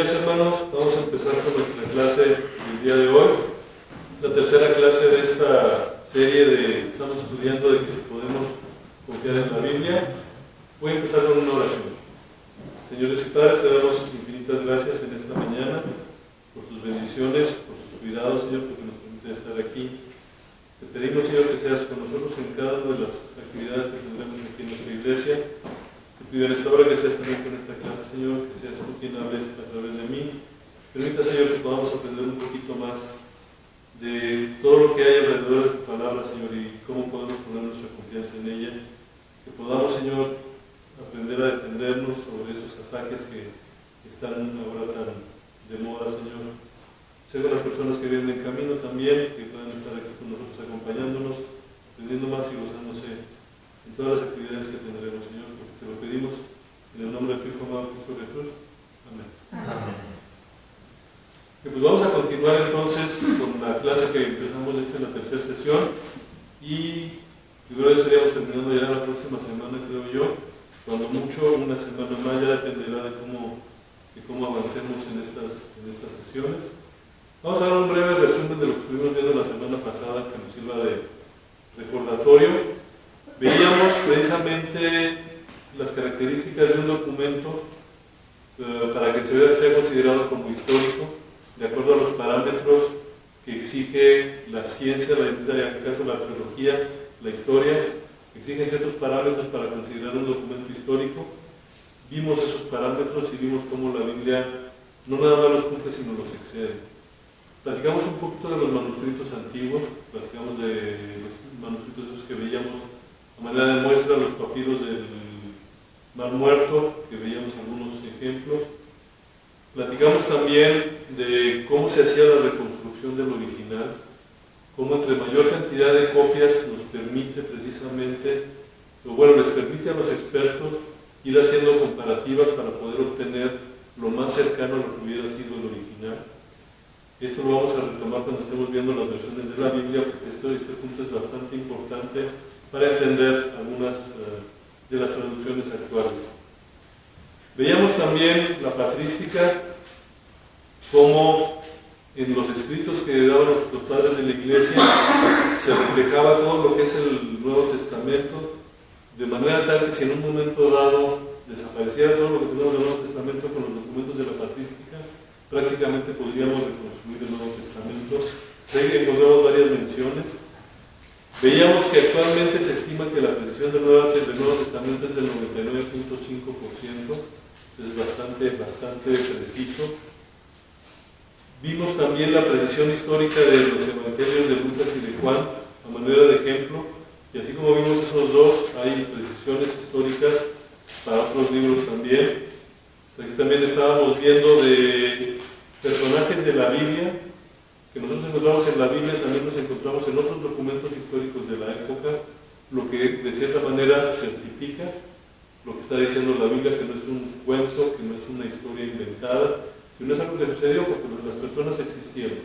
días, hermanos. Vamos a empezar con nuestra clase del día de hoy. La tercera clase de esta serie estamos estudiando de que si podemos confiar en la Biblia. Voy a empezar con una oración. Señor Dios y Padre, te damos infinitas gracias en esta mañana por tus bendiciones, por tus cuidados, Señor, porque nos permite estar aquí. Te pedimos, Señor, que seas con nosotros en cada una de las actividades que tendremos aquí en nuestra iglesia. Te pido en esta hora que seas también con esta clase, Señor, que seas tú quien hables a través de mí. Permita, Señor, que podamos aprender un poquito más de todo lo que hay alrededor de tu palabra, Señor, y cómo podemos poner nuestra confianza en ella. Que podamos, Señor, aprender a defendernos sobre esos ataques que están ahora tan de moda, Señor. Sé con las personas que vienen en camino también, que puedan estar aquí con nosotros acompañándonos, aprendiendo más y gozándose en todas las actividades que tendremos, Señor, porque te lo pedimos en el nombre de tu Hijo amado Cristo Jesús. Amén. Amén. Y pues vamos a continuar entonces con la clase que empezamos en la tercera sesión, y yo creo que estaríamos terminando ya la próxima semana, creo yo, cuando mucho, una semana más, ya dependerá de cómo avancemos en estas sesiones. Vamos a dar un breve resumen de lo que estuvimos viendo la semana pasada, que nos sirva de recordatorio. Veíamos precisamente las características de un documento para que sea considerado como histórico, de acuerdo a los parámetros que exige la ciencia, en este caso la arqueología, la historia, exigen ciertos parámetros para considerar un documento histórico. Vimos esos parámetros y vimos cómo la Biblia no nada más los cumple, sino los excede. Platicamos un poquito de los manuscritos antiguos, platicamos de los manuscritos esos que veíamos a manera de muestra, los papiros del Mar Muerto, que veíamos algunos ejemplos. Platicamos también de cómo se hacía la reconstrucción del original, cómo entre mayor cantidad de copias nos permite precisamente, o bueno, les permite a los expertos ir haciendo comparativas para poder obtener lo más cercano a lo que hubiera sido el original. Esto lo vamos a retomar cuando estemos viendo las versiones de la Biblia, porque este punto es bastante importante para entender algunas de las traducciones actuales. Veíamos también la patrística, cómo en los escritos que daban los padres de la iglesia se reflejaba todo lo que es el Nuevo Testamento, de manera tal que si en un momento dado desapareciera todo lo que tenemos del Nuevo Testamento con los documentos de la patrística, prácticamente podríamos reconstruir el Nuevo Testamento. Sé que encontramos varias menciones. Veíamos que actualmente se estima que la precisión del Nuevo Testamento es del 99.5%, es bastante preciso. Vimos también la precisión histórica de los evangelios de Lucas y de Juan a manera de ejemplo, y así como vimos esos dos, hay precisiones históricas para otros libros también. Aquí también estábamos viendo de personajes de la Biblia, que nosotros encontramos en la Biblia, también nos encontramos en otros documentos históricos de la época, lo que de cierta manera certifica lo que está diciendo la Biblia, que no es un cuento, que no es una historia inventada, sino es algo que sucedió porque las personas existieron.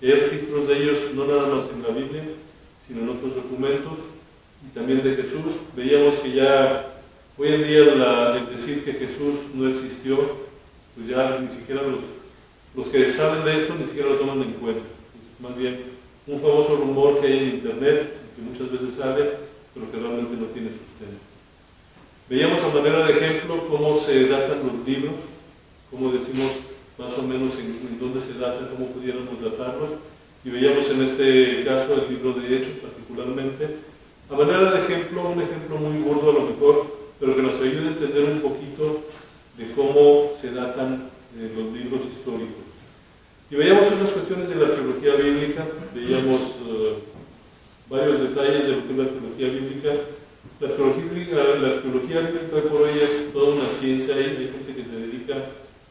Y hay registros de ellos no nada más en la Biblia, sino en otros documentos, y también de Jesús. Veíamos que ya hoy en día el decir que Jesús no existió, pues ya ni siquiera los que saben de esto ni siquiera lo toman en cuenta. Es más bien un famoso rumor que hay en internet, que muchas veces sale, pero que realmente no tiene sustento. Veíamos a manera de ejemplo cómo se datan los libros, cómo decimos más o menos en dónde se datan, cómo pudiéramos datarlos, y veíamos en este caso el libro de Hechos particularmente, a manera de ejemplo, un ejemplo muy burdo a lo mejor, pero que nos ayude a entender un poquito de cómo se datan los libros históricos. Y veíamos otras cuestiones de la arqueología bíblica, veíamos varios detalles de lo que es la arqueología bíblica. La arqueología bíblica hoy por hoy es toda una ciencia, hay gente que se dedica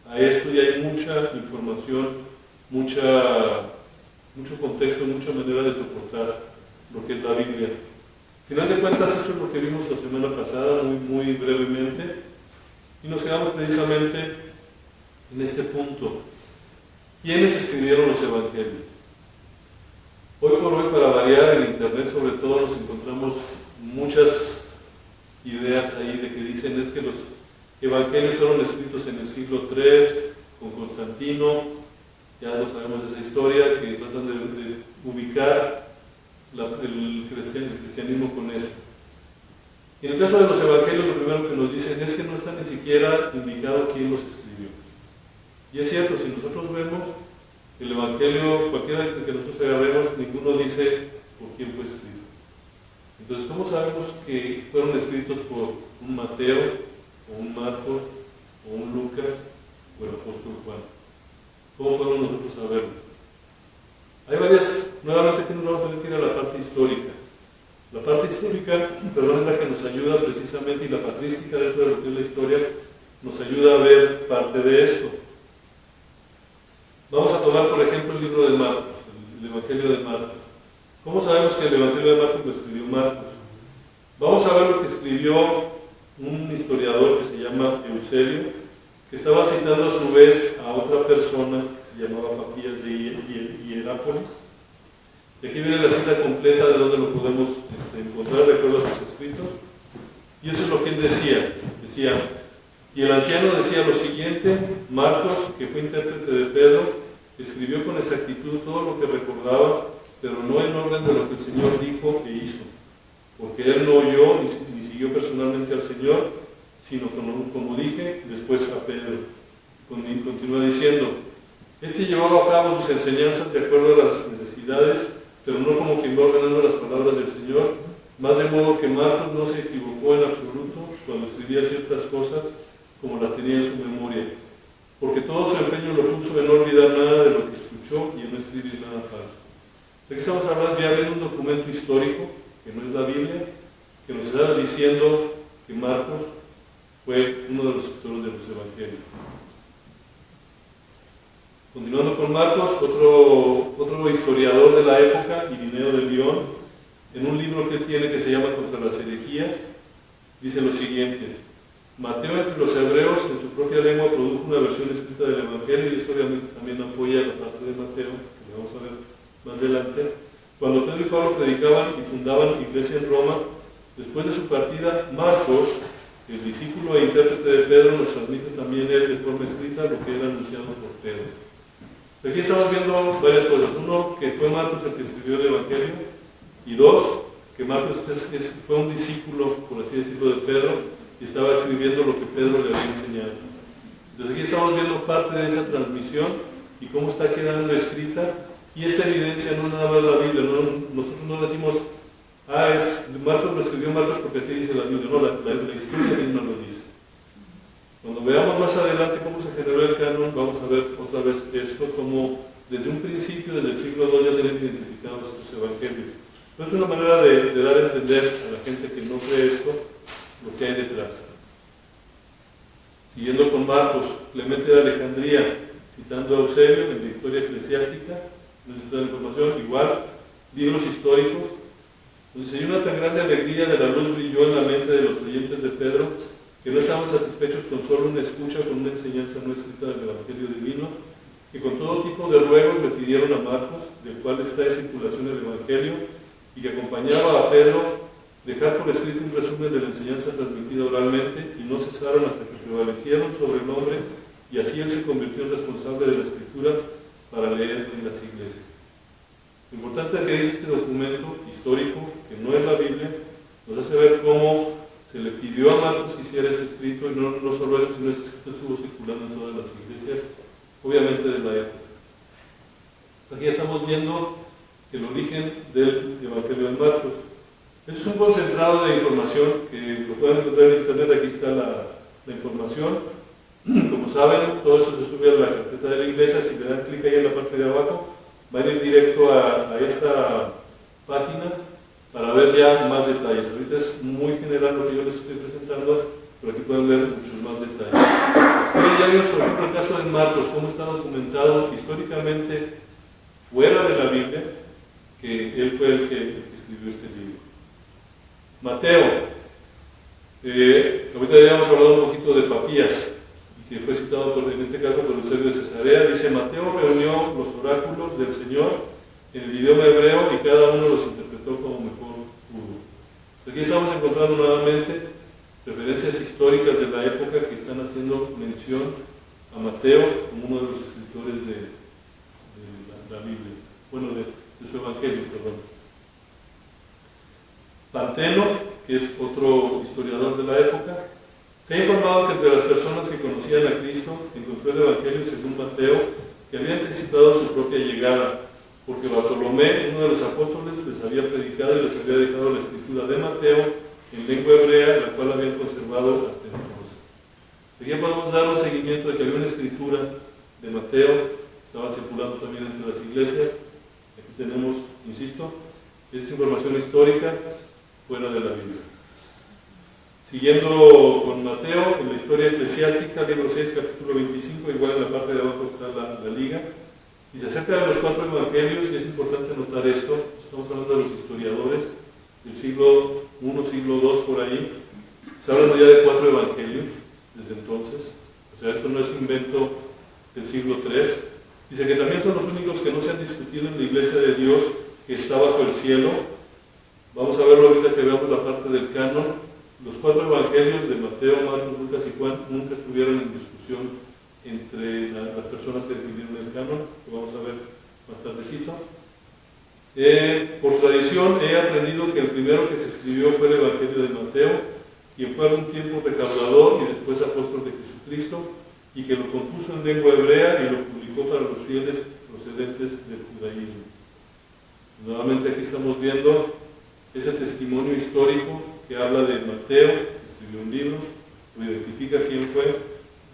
a esto y hay mucha información, mucho contexto, mucha manera de soportar lo que es la Biblia. Al final de cuentas, esto es lo que vimos la semana pasada, muy brevemente, y nos quedamos precisamente en este punto. ¿Quiénes escribieron los evangelios? Hoy por hoy, para variar, en internet sobre todo nos encontramos muchas ideas ahí de que dicen es que los evangelios fueron escritos en el siglo III, con Constantino, ya lo sabemos esa historia, que tratan de ubicar el cristianismo con eso. Y en el caso de los evangelios, lo primero que nos dicen es que no está ni siquiera indicado quién los escribió. Y es cierto, si nosotros vemos el evangelio, cualquiera que nosotros agarremos, ninguno dice por quién fue escrito. Entonces, ¿cómo sabemos que fueron escritos por un Mateo, o un Marcos, o un Lucas, o el apóstol Juan? ¿Cómo podemos nosotros saberlo? Hay varias, nuevamente aquí nos vamos a tener que ir a la parte histórica. La parte histórica, es la que nos ayuda precisamente, y la patrística dentro de lo que es la historia, nos ayuda a ver parte de esto. Vamos a tomar, por ejemplo, el libro de Marcos, el Evangelio de Marcos. ¿Cómo sabemos que el Evangelio de Marcos lo escribió Marcos? Vamos a ver lo que escribió un historiador que se llama Eusebio, que estaba citando a su vez a otra persona que se llamaba Papías de Hierápolis. Y aquí viene la cita completa de donde lo podemos encontrar de acuerdo a sus escritos. Y eso es lo que él decía. Decía, y el anciano decía lo siguiente: Marcos, que fue intérprete de Pedro, escribió con exactitud todo lo que recordaba, pero no en orden de lo que el Señor dijo e hizo, porque él no oyó ni siguió personalmente al Señor, sino como dije, después a Pedro. Continúa diciendo, este llevaba a cabo sus enseñanzas de acuerdo a las necesidades, pero no como quien va ordenando las palabras del Señor, más de modo que Marcos no se equivocó en absoluto cuando escribía ciertas cosas como las tenía en su memoria, porque todo su empeño lo puso en no olvidar nada de lo que escuchó y en no escribir nada falso. Aquí estamos hablando ya de un documento histórico, que no es la Biblia, que nos está diciendo que Marcos fue uno de los escritores de los evangelios. Continuando con Marcos, otro historiador de la época, Irineo de León, en un libro que él tiene que se llama Contra las herejías, dice lo siguiente: Mateo entre los hebreos en su propia lengua produjo una versión escrita del evangelio, y esto obviamente también apoya la parte de Mateo, que vamos a ver más adelante. Cuando Pedro y Pablo predicaban y fundaban iglesia en Roma, después de su partida, Marcos, el discípulo e intérprete de Pedro, nos transmite también él de forma escrita lo que era anunciado por Pedro. Aquí estamos viendo varias cosas. Uno, que fue Marcos el que escribió el Evangelio, y dos, que Marcos fue un discípulo, por así decirlo, de Pedro, y estaba escribiendo lo que Pedro le había enseñado. Entonces aquí estamos viendo parte de esa transmisión y cómo está quedando escrita, y esta evidencia no es nada más la Biblia. Nosotros no decimos, Marcos lo escribió Marcos porque así dice la Biblia. No, la historia misma lo dice. Cuando veamos más adelante cómo se generó el canon, vamos a ver otra vez esto, como desde un principio, desde el siglo II, ya tienen identificados estos evangelios. Entonces es una manera de dar a entender a la gente que no cree esto, lo que hay detrás. Siguiendo con Marcos, Clemente de Alejandría, citando a Eusebio en la historia eclesiástica, necesita información, igual, libros históricos. Entonces, hay una tan grande alegría de la luz brilló en la mente de los oyentes de Pedro, que no estaban satisfechos con solo una escucha, con una enseñanza no escrita del Evangelio divino, que con todo tipo de ruegos le pidieron a Marcos, del cual está en circulación el Evangelio, y que acompañaba a Pedro, dejar por escrito un resumen de la enseñanza transmitida oralmente, y no cesaron hasta que prevalecieron sobre el hombre, y así él se convirtió en responsable de la escritura para leer en las iglesias. Lo importante que dice este documento histórico, que no es la Biblia, nos hace ver cómo se le pidió a Marcos que hiciera ese escrito, y no solo eso, sino ese escrito estuvo circulando en todas las iglesias, obviamente de la época. Aquí estamos viendo el origen del Evangelio de Marcos. Este es un concentrado de información que lo pueden encontrar en internet. Aquí está la información. Como saben, todo esto se sube a la carpeta de la iglesia. Si le dan clic ahí en la parte de abajo, van a ir directo a esta página para ver ya más detalles. Ahorita es muy general lo que yo les estoy presentando, pero aquí pueden ver muchos más detalles. Ya vimos, por ejemplo, el caso de Marcos, cómo está documentado históricamente fuera de la Biblia, que él fue el que escribió este libro. Mateo, ahorita ya hemos hablado un poquito de Papías, que fue citado en este caso por Eusebio de Cesarea. Dice: Mateo reunió los oráculos del Señor en el idioma hebreo y cada uno los interpretó como mejor pudo. Aquí estamos encontrando nuevamente referencias históricas de la época que están haciendo mención a Mateo como uno de los escritores de la Biblia, bueno, de su Evangelio, perdón. Panteno, que es otro historiador de la época, se ha informado que entre las personas que conocían a Cristo encontró el Evangelio según Mateo, que había anticipado su propia llegada, porque Bartolomé, uno de los apóstoles, les había predicado y les había dejado la escritura de Mateo en lengua hebrea, la cual habían conservado hasta entonces. Aquí podemos dar un seguimiento de que había una escritura de Mateo, estaba circulando también entre las iglesias. Aquí tenemos, insisto, esa información histórica fuera de la Biblia. Siguiendo con Mateo, en la historia eclesiástica, libro 6, capítulo 25, igual en la parte de abajo está la liga, y se acerca de los 4 evangelios, y es importante notar esto. Estamos hablando de los historiadores del siglo I, siglo II, por ahí. Se habla ya de 4 evangelios desde entonces, o sea, esto no es invento del siglo III. Dice que también son los únicos que no se han discutido en la iglesia de Dios que está bajo el cielo. Vamos a verlo ahorita que veamos la parte del canon. Los 4 evangelios de Mateo, Marcos, Lucas y Juan nunca estuvieron en discusión entre las personas que definieron el canon, que vamos a ver más tardecito. Por tradición he aprendido que el primero que se escribió fue el Evangelio de Mateo, quien fue algún tiempo recaudador y después apóstol de Jesucristo, y que lo compuso en lengua hebrea y lo publicó para los fieles procedentes del judaísmo. Nuevamente aquí estamos viendo ese testimonio histórico que habla de Mateo, que escribió un libro, lo identifica quién fue,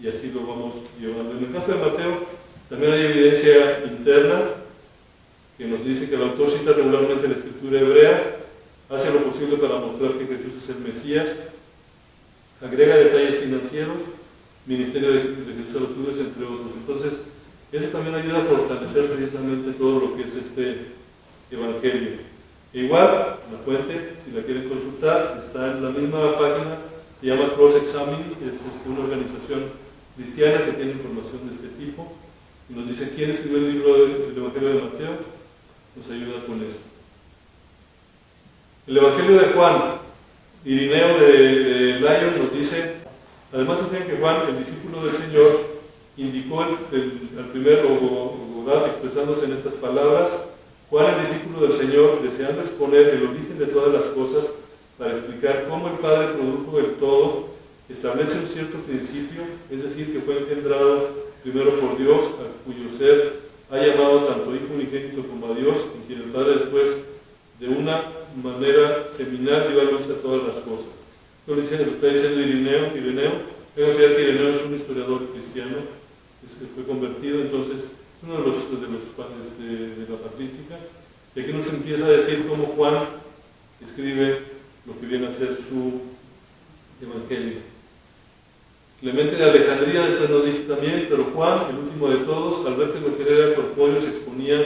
y así lo vamos llevando. En el caso de Mateo también hay evidencia interna que nos dice que el autor cita regularmente la escritura hebrea, hace lo posible para mostrar que Jesús es el Mesías, agrega detalles financieros, ministerio de Jesús a los judíos, entre otros. Entonces, eso también ayuda a fortalecer precisamente todo lo que es este evangelio. E igual, la fuente, si la quieren consultar, está en la misma página, se llama Cross Examining, es una organización cristiana que tiene información de este tipo, y nos dice quién escribió el libro del Evangelio de Mateo, nos ayuda con esto. El Evangelio de Juan, Irineo de Lyon nos dice, además enseña que Juan, el discípulo del Señor, indicó al primer lugar, expresándose en estas palabras: Juan, el discípulo del Señor, deseando exponer el origen de todas las cosas para explicar cómo el Padre produjo el todo, establece un cierto principio, es decir, que fue engendrado primero por Dios, a cuyo ser ha llamado tanto Hijo unigénito como a Dios, en quien el Padre después, de una manera seminal, dio a luz a todas las cosas. Esto lo está diciendo Irineo. Hay que considerar que Irineo es un historiador cristiano, que fue convertido, entonces es uno de los padres de la patrística. Y aquí nos empieza a decir cómo Juan escribe lo que viene a ser su evangelio. Clemente de Alejandría después nos dice también, pero Juan, el último de todos, al ver que lo que era corpóreo se exponía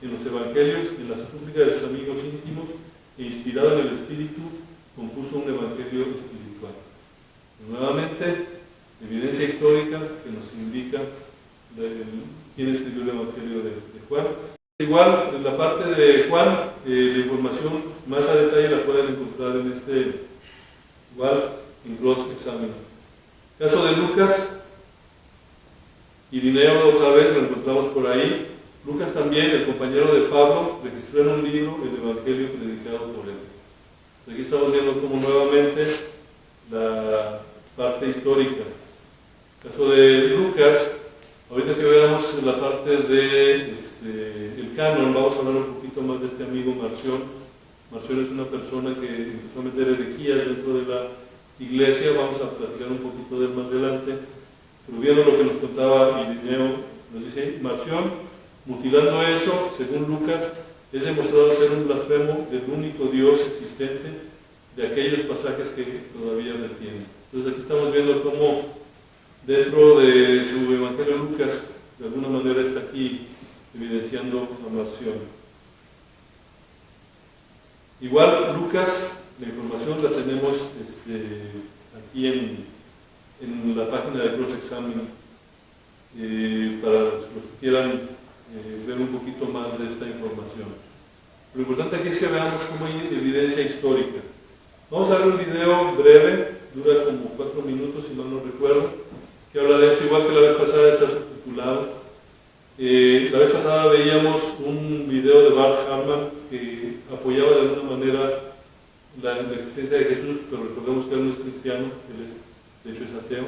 en los evangelios, en las súplicas de sus amigos íntimos, e inspirado en el Espíritu, compuso un evangelio espiritual. Nuevamente, evidencia histórica que nos indica quién escribió el evangelio de Juan. Igual, en la parte de Juan, la información más a detalle la pueden encontrar en igual, en Cross Examining. Caso de Lucas, Irineo otra vez lo encontramos por ahí. Lucas también, el compañero de Pablo, registró en un libro el evangelio predicado por él. Aquí estamos viendo como nuevamente la parte histórica. Caso de Lucas, ahorita que veamos la parte de el canon, vamos a hablar un poquito más de este amigo Marción. Marción es una persona que empezó a meter herejías dentro de la iglesia, vamos a platicar un poquito de él más adelante, pero viendo lo que nos contaba Irineo, nos dice: Marción, mutilando eso, según Lucas, es demostrado ser un blasfemo del único Dios existente, de aquellos pasajes que todavía retienen. Entonces aquí estamos viendo cómo dentro de su Evangelio Lucas, de alguna manera está aquí evidenciando a Marción. Igual Lucas, la información la tenemos aquí en la página de Cross Examining, para los que quieran ver un poquito más de esta información. Lo importante aquí es que veamos cómo hay evidencia histórica. Vamos a ver un video breve, dura como 4 minutos si mal no recuerdo, que habla de eso, igual que la vez pasada está subtitulado. La vez pasada veíamos un video de Bart Ehrman que apoyaba de alguna manera la existencia de Jesús, pero recordemos que él no es cristiano, él es, de hecho es ateo.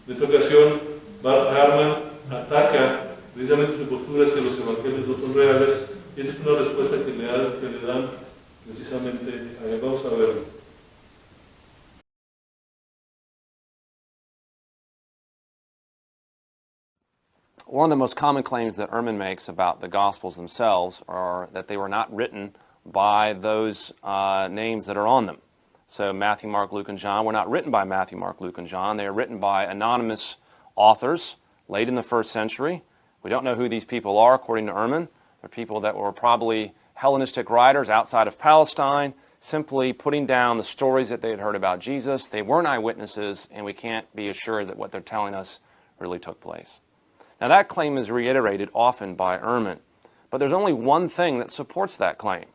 En esta ocasión, Bart Ehrman ataca precisamente su postura es que los evangelios no son reales, y esa es una respuesta que le dan precisamente a él. Vamos a verlo. One of the most common claims that Ehrman makes about the Gospels themselves are that they were not written by those names that are on them. So Matthew, Mark, Luke, and John were not written by Matthew, Mark, Luke, and John. They are written by anonymous authors late in the first century. We don't know who these people are, according to Ehrman. They're people that were probably Hellenistic writers outside of Palestine, simply putting down the stories that they had heard about Jesus. They weren't eyewitnesses, and we can't be assured that what they're telling us really took place. Now, that claim is reiterated often by Ehrman, but there's only one thing that supports that claim.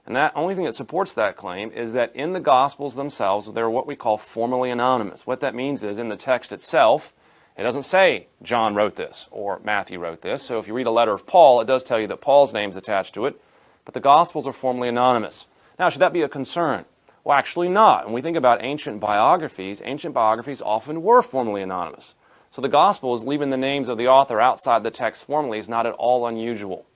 And that only thing that supports that claim is that in the Gospels themselves, they're what we call formally anonymous. What that means is in the text itself, it doesn't say John wrote this or Matthew wrote this. So if you read a letter of Paul, it does tell you that Paul's name's attached to it, but the Gospels are formally anonymous. Now, should that be a concern? Well, actually not. When we think about ancient biographies often were formally anonymous. So the Gospels, leaving the names of the author outside the text formally, is not at all unusual.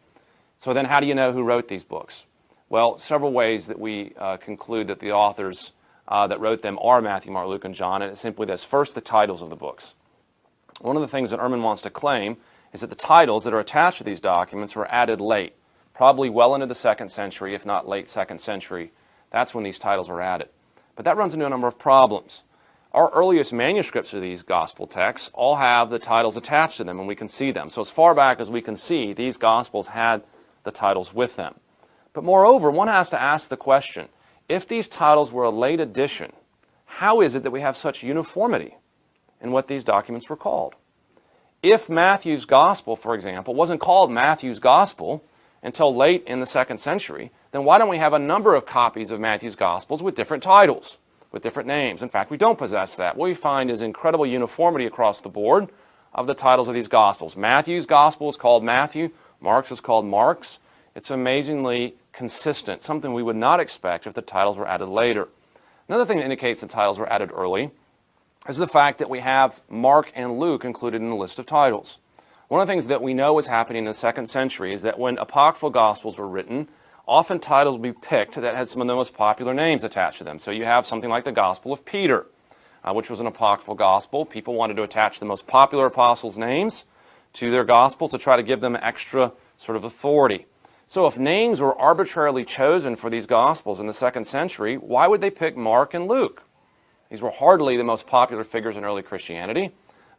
So then how do you know who wrote these books? Well, several ways that we conclude that the authors that wrote them are Matthew, Mark, Luke, and John, and it's simply this. First, the titles of the books. One of the things that Ehrman wants to claim is that the titles that are attached to these documents were added late, probably well into the 2nd century, if not late 2nd century. That's when these titles were added. But that runs into a number of problems. Our earliest manuscripts of these gospel texts all have the titles attached to them, and we can see them. So as far back as we can see, these gospels had the titles with them. But moreover, one has to ask the question, if these titles were a late addition, how is it that we have such uniformity in what these documents were called? If Matthew's gospel, for example, wasn't called Matthew's gospel until late in the 2nd century, then why don't we have a number of copies of Matthew's gospels with different titles, with different names? In fact, we don't possess that. What we find is incredible uniformity across the board of the titles of these Gospels. Matthew's Gospel is called Matthew. Mark's is called Mark's. It's amazingly consistent, something we would not expect if the titles were added later. Another thing that indicates the titles were added early is the fact that we have Mark and Luke included in the list of titles. One of the things that we know was happening in the 2nd century is that when apocryphal Gospels were written, often titles would be picked that had some of the most popular names attached to them. So you have something like the Gospel of Peter, which was an apocryphal gospel. People wanted to attach the most popular apostles' names to their gospels to try to give them extra sort of authority. So if names were arbitrarily chosen for these gospels in the 2nd century, why would they pick Mark and Luke? These were hardly the most popular figures in early Christianity.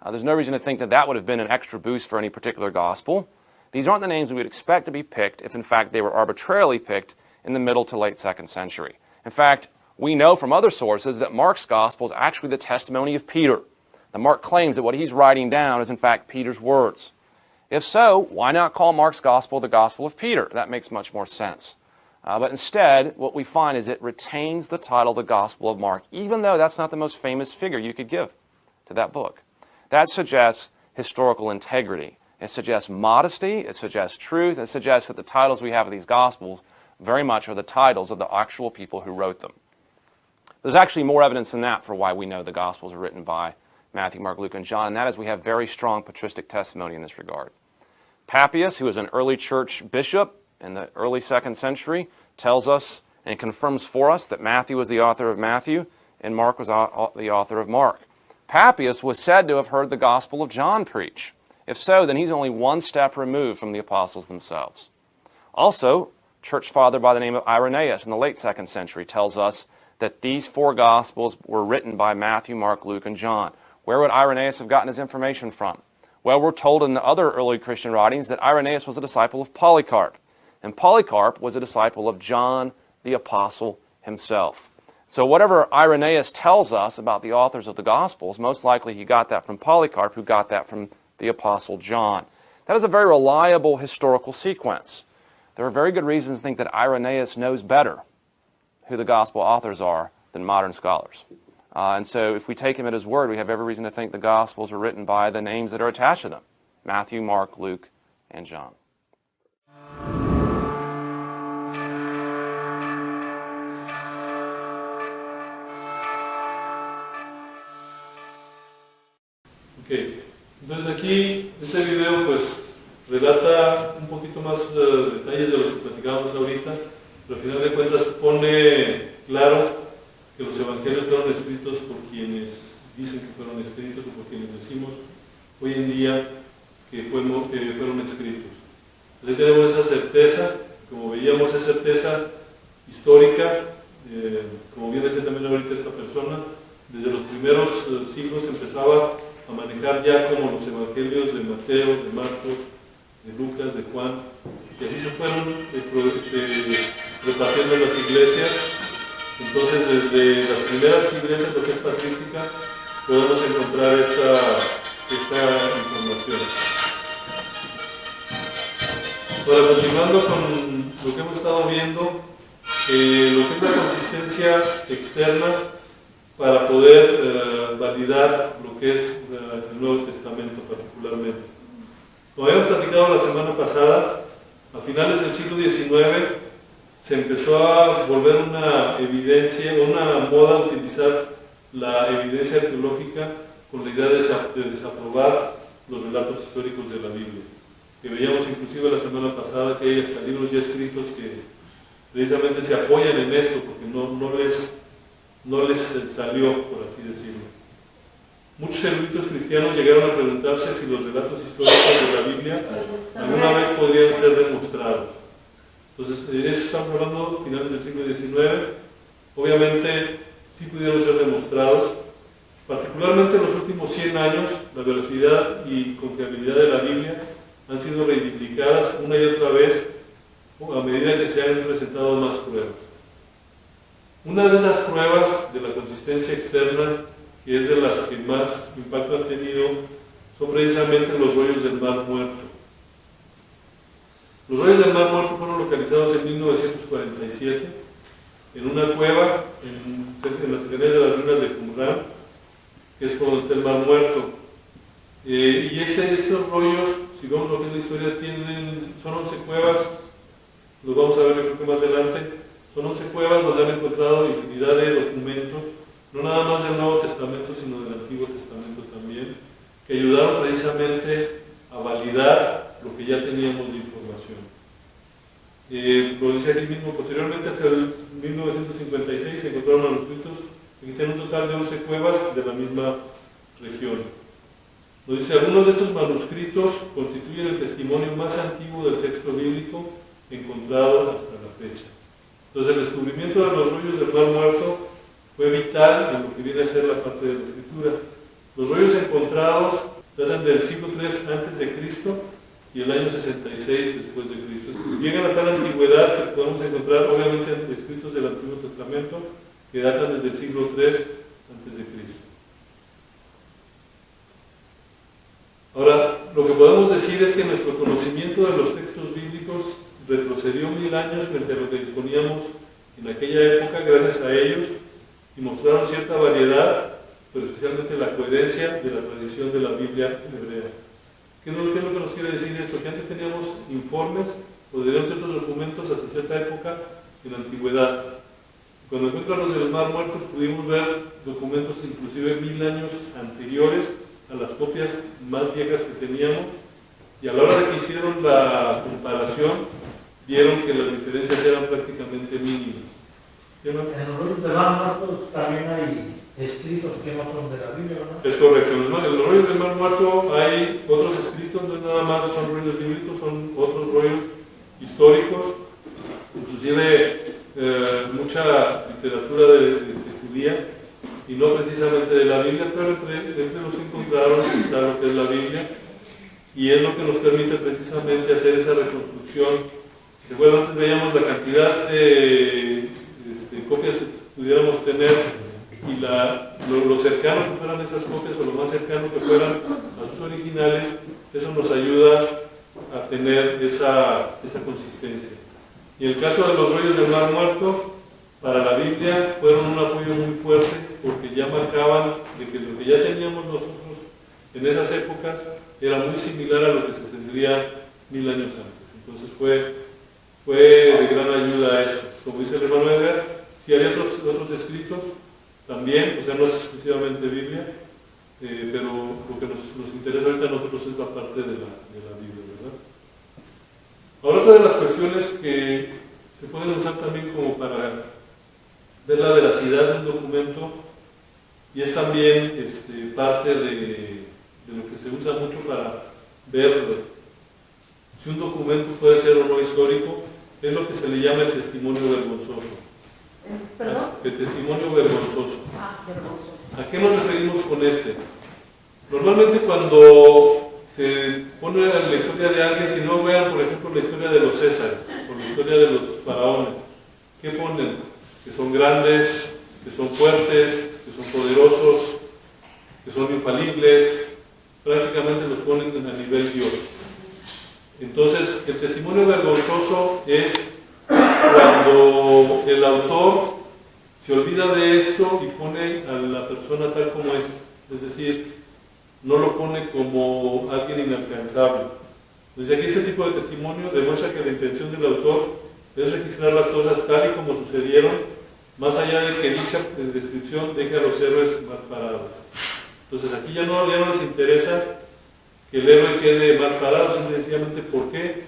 There's no reason to think that that would have been an extra boost for any particular gospel. These aren't the names we would expect to be picked if, in fact, they were arbitrarily picked in the middle to late 2nd century. In fact, we know from other sources that Mark's gospel is actually the testimony of Peter. Now, Mark claims that what he's writing down is, in fact, Peter's words. If so, why not call Mark's gospel the Gospel of Peter? That makes much more sense. But instead, what we find is it retains the title, the Gospel of Mark, even though that's not the most famous figure you could give to that book. That suggests historical integrity. It suggests modesty, it suggests truth, it suggests that the titles we have of these Gospels very much are the titles of the actual people who wrote them. There's actually more evidence than that for why we know the Gospels are written by Matthew, Mark, Luke, and John, and that is we have very strong patristic testimony in this regard. Papias, who was an early church bishop in the early 2nd century, tells us and confirms for us that Matthew was the author of Matthew and Mark was the author of Mark. Papias was said to have heard the Gospel of John preach. If so, then he's only one step removed from the apostles themselves. Also, church father by the name of Irenaeus in the late 2nd century tells us that these 4 Gospels were written by Matthew, Mark, Luke, and John. Where would Irenaeus have gotten his information from? Well, we're told in the other early Christian writings that Irenaeus was a disciple of Polycarp. And Polycarp was a disciple of John the Apostle himself. So whatever Irenaeus tells us about the authors of the Gospels, most likely he got that from Polycarp, who got that from the Apostle John. That is a very reliable historical sequence. There are very good reasons to think that Irenaeus knows better who the Gospel authors are than modern scholars. And so if we take him at his word, we have every reason to think the Gospels are written by the names that are attached to them: Matthew, Mark, Luke, and John. Ok, entonces aquí este video pues relata un poquito más detalles de los que platicábamos ahorita, pero al final de cuentas pone claro que los evangelios fueron escritos por quienes dicen que fueron escritos o por quienes decimos hoy en día que fueron escritos. Entonces tenemos esa certeza, como veíamos, esa certeza histórica, como bien decía también ahorita esta persona, desde los primeros siglos empezaba a manejar ya como los evangelios de Mateo, de Marcos, de Lucas, de Juan, y así se fueron repartiendo en las iglesias. Entonces desde las primeras iglesias, lo que es patrística, podemos encontrar esta información. Ahora, continuando con lo que hemos estado viendo, lo que es la consistencia externa para poder validar lo que es el Nuevo Testamento particularmente. Como habíamos platicado la semana pasada, a finales del siglo XIX se empezó a volver una evidencia, una moda utilizar la evidencia arqueológica con la idea de desaprobar los relatos históricos de la Biblia. Que veíamos inclusive la semana pasada que hay hasta libros ya escritos que precisamente se apoyan en esto porque no les salió, por así decirlo. Muchos eruditos cristianos llegaron a preguntarse si los relatos históricos de la Biblia alguna vez podrían ser demostrados. Entonces, eso estamos hablando finales del siglo XIX. Obviamente, sí pudieron ser demostrados. Particularmente en los últimos 100 años, la veracidad y confiabilidad de la Biblia han sido reivindicadas una y otra vez a medida que se han presentado más pruebas. Una de esas pruebas de la consistencia externa, que es de las que más impacto han tenido, son precisamente los rollos del Mar Muerto. Los rollos del Mar Muerto fueron localizados en 1947 en una cueva en las cercanías de las ruinas de Qumran, que es por donde está el Mar Muerto. Y estos rollos, si vemos lo que es la historia, son 11 cuevas, los vamos a ver yo creo que más adelante. Son 11 cuevas donde han encontrado infinidad de documentos, no nada más del Nuevo Testamento, sino del Antiguo Testamento también, que ayudaron precisamente a validar lo que ya teníamos de información. Lo dice aquí mismo, posteriormente hasta el 1956 se encontraron manuscritos, existen un total de 11 cuevas de la misma región. Nos dice, algunos de estos manuscritos constituyen el testimonio más antiguo del texto bíblico encontrado hasta la fecha. Entonces el descubrimiento de los rollos del Mar Muerto fue vital en lo que viene a ser la parte de la escritura. Los rollos encontrados datan del siglo III a.C. y el año 66 después de Cristo. Llegan a tal antigüedad que podemos encontrar obviamente escritos del Antiguo Testamento que datan desde el siglo III a.C. Ahora, lo que podemos decir es que nuestro conocimiento de los textos bíblicos retrocedió 1000 años frente a lo que disponíamos en aquella época gracias a ellos y mostraron cierta variedad, pero especialmente la coherencia de la tradición de la Biblia hebrea. ¿Qué es lo que nos quiere decir esto? Que antes teníamos informes o teníamos ciertos documentos hasta cierta época en la antigüedad. Cuando encuentran los del Mar Muerto pudimos ver documentos inclusive 1000 años anteriores a las copias más viejas que teníamos, y a la hora de que hicieron la comparación vieron que las diferencias eran prácticamente mínimas. En los rollos del Mar Muerto también hay escritos que no son de la Biblia, ¿no? Es correcto, en los rollos del Mar Muerto hay otros escritos, no nada más son rollos bíblicos, son otros rollos históricos, inclusive mucha literatura judía, y no precisamente de la Biblia, pero entre los que encontraron está lo que es la Biblia, y es lo que nos permite precisamente hacer esa reconstrucción. Bueno, antes veíamos la cantidad de copias que pudiéramos tener y lo cercano que fueran esas copias o lo más cercano que fueran a sus originales, eso nos ayuda a tener esa consistencia. Y en el caso de los rollos del Mar Muerto, para la Biblia fueron un apoyo muy fuerte porque ya marcaban de que lo que ya teníamos nosotros en esas épocas era muy similar a lo que se tendría 1000 años antes. Entonces fue de gran ayuda a eso. Como dice el hermano Edgar, sí hay otros escritos también, o sea, no es exclusivamente Biblia, pero lo que nos interesa ahorita a nosotros es la parte de la Biblia, ¿verdad? Ahora, otra de las cuestiones que se pueden usar también como para ver la veracidad de un documento, y es también parte de lo que se usa mucho para ver si un documento puede ser o no histórico, es lo que se le llama el testimonio vergonzoso. ¿Perdón? El testimonio vergonzoso. Vergonzoso. ¿A qué nos referimos con este? Normalmente cuando se pone la historia de alguien, si no vean por ejemplo la historia de los Césares o la historia de los faraones, ¿qué ponen? Que son grandes, que son fuertes, que son poderosos, que son infalibles, prácticamente los ponen a nivel Dios. Entonces, el testimonio vergonzoso es cuando el autor se olvida de esto y pone a la persona tal como es decir, no lo pone como alguien inalcanzable. Entonces aquí ese tipo de testimonio demuestra que la intención del autor es registrar las cosas tal y como sucedieron, más allá de que dicha descripción deje a los héroes mal parados. Entonces aquí ya no les interesa que el héroe quede mal parado, sencillamente ¿por qué?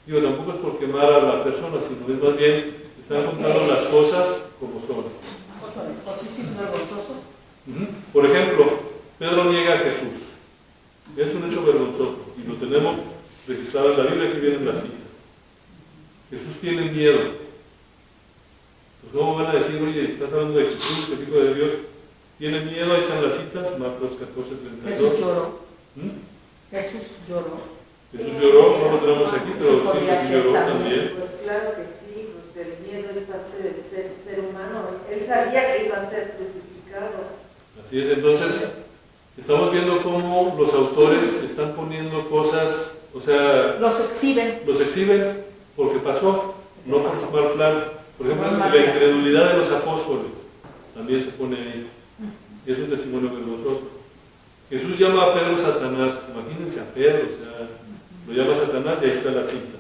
Digo, tampoco es por quemar a la persona, sino es más bien, están contando las cosas como son. Por ejemplo, Pedro niega a Jesús. Es un hecho vergonzoso y lo tenemos registrado en la Biblia, que vienen las citas. Jesús tiene miedo. Pues ¿cómo van a decir, oye, estás hablando de Jesús, el Hijo de Dios? Tiene miedo, ahí están las citas, Marcos 14:32. Jesús lloró. Jesús lloró. Jesús lloró, no lo tenemos aquí, pero sí, Jesús lloró también. Pues claro que sí, pues el miedo es parte del ser humano. Él sabía que iba a ser crucificado. Así es, entonces estamos viendo cómo los autores están poniendo cosas, o sea, los exhiben porque pasó, no por formar plan. Por ejemplo, la incredulidad de los apóstoles también se pone ahí. Es un testimonio vergonzoso. Jesús llama a Pedro Satanás, imagínense a Pedro, o sea, lo llama Satanás y ahí está la cita.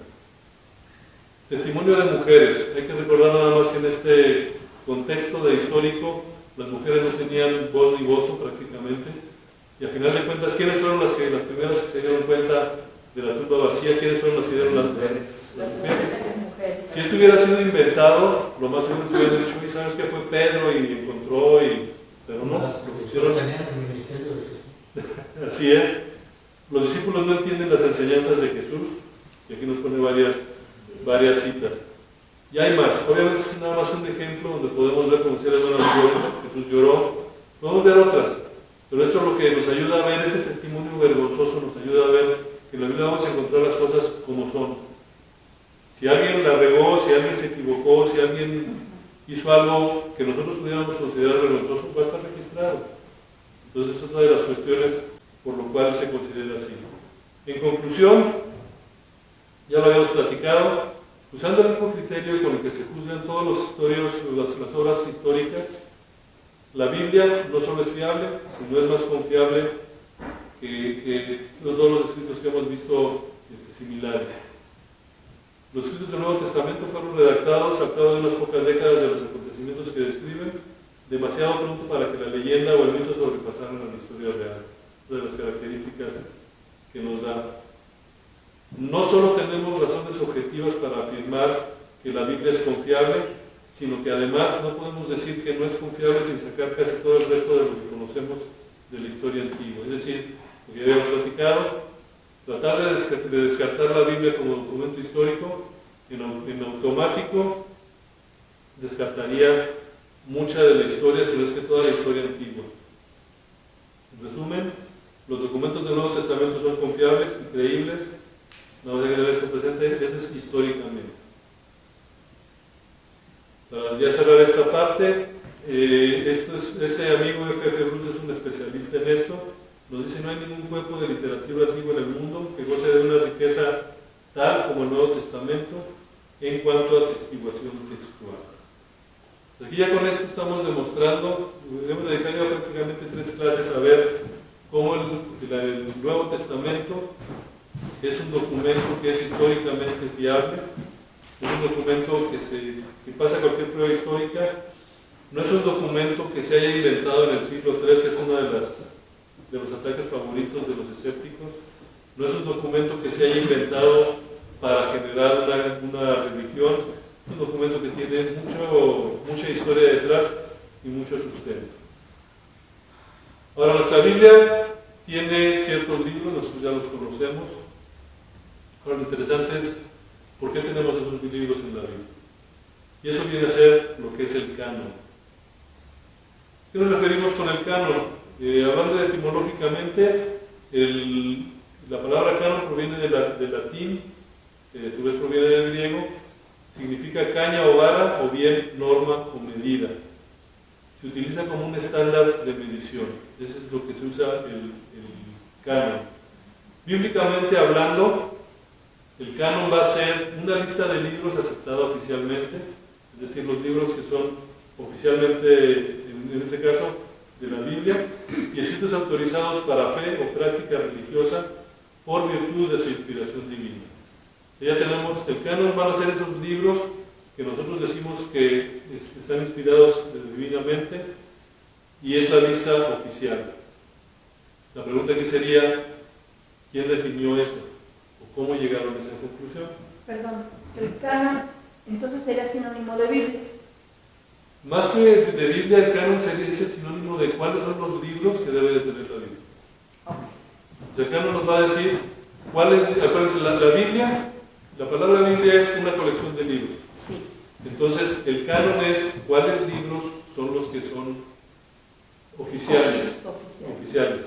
Testimonio de mujeres. Hay que recordar nada más que en este contexto de histórico, las mujeres no tenían voz ni voto prácticamente, y al final de cuentas, ¿quiénes fueron las primeras que se dieron cuenta de la tumba vacía? ¿Quiénes fueron las que dieron las mujeres? Las mujeres. Si esto hubiera sido inventado, lo más seguro se hubiera dicho, ¿y sabes qué fue Pedro y encontró? Pero no, lo pusieron. Así es. Los discípulos no entienden las enseñanzas de Jesús, y aquí nos pone varias citas. Y hay más. Obviamente es nada más un ejemplo donde podemos ver, como decía el hermano Jesús lloró. Podemos ver otras, pero esto es lo que nos ayuda a ver, ese testimonio vergonzoso nos ayuda a ver que en la Biblia vamos a encontrar las cosas como son. Si alguien la regó, si alguien se equivocó, si alguien hizo algo que nosotros pudiéramos considerar vergonzoso, va a estar registrado. Entonces es otra de las cuestiones por lo cual se considera así. En conclusión, ya lo habíamos platicado, usando el mismo criterio con el que se juzgan todos los historios, las obras históricas, la Biblia no solo es fiable, sino es más confiable que todos los escritos que hemos visto similares. Los escritos del Nuevo Testamento fueron redactados al cabo de unas pocas décadas de los acontecimientos que describen, demasiado pronto para que la leyenda o el mito sobrepasaran a la historia real. Una de las características que nos da. No solo tenemos razones objetivas para afirmar que la Biblia es confiable, sino que además no podemos decir que no es confiable sin sacar casi todo el resto de lo que conocemos de la historia antigua. Es decir, lo que ya habíamos platicado, tratar de descartar la Biblia como documento histórico en automático descartaría mucha de la historia, si no es que toda la historia antigua. En resumen, los documentos del Nuevo Testamento son confiables y creíbles. Vamos a tener esto presente, eso es históricamente. Para ya cerrar esta parte, ese amigo F.F. Bruce es un especialista en esto. Nos dice: no hay ningún cuerpo de literatura antigua en el mundo que goce de una riqueza tal como el Nuevo Testamento en cuanto a atestiguación textual. Aquí ya con esto estamos demostrando, hemos dedicado ya prácticamente 3 clases a ver cómo el Nuevo Testamento es un documento que es históricamente fiable, es un documento que pasa cualquier prueba histórica, no es un documento que se haya inventado en el siglo III, que es uno de los ataques favoritos de los escépticos, no es un documento que se haya inventado para generar una religión, es un documento que tiene mucha historia detrás y mucho sustento. Ahora, nuestra Biblia tiene ciertos libros, nosotros ya los conocemos. Ahora, lo interesante es por qué tenemos esos libros en la Biblia. Y eso viene a ser lo que es el canon. ¿Qué nos referimos con el canon? Hablando etimológicamente, la palabra canon proviene del latín, a su vez proviene del griego, significa caña o vara o bien norma o medida. Se utiliza como un estándar de medición. Eso es lo que se usa el canon. Bíblicamente hablando, el canon va a ser una lista de libros aceptada oficialmente, es decir, los libros que son oficialmente, en este caso, de la Biblia, y escritos autorizados para fe o práctica religiosa por virtud de su inspiración divina. Ya tenemos, el canon van a ser esos libros que nosotros decimos que están inspirados divinamente, y es la lista oficial. La pregunta aquí sería, ¿quién definió eso? ¿O cómo llegaron a esa conclusión? Perdón, el canon entonces sería sinónimo de Biblia. Más que de Biblia, el canon es el sinónimo de cuáles son los libros que debe de tener la Biblia. Okay. El canon nos va a decir acuérdense, la Biblia, la palabra Biblia es una colección de libros. Sí. Entonces, el canon es cuáles libros son los que son oficiales. Oficiales.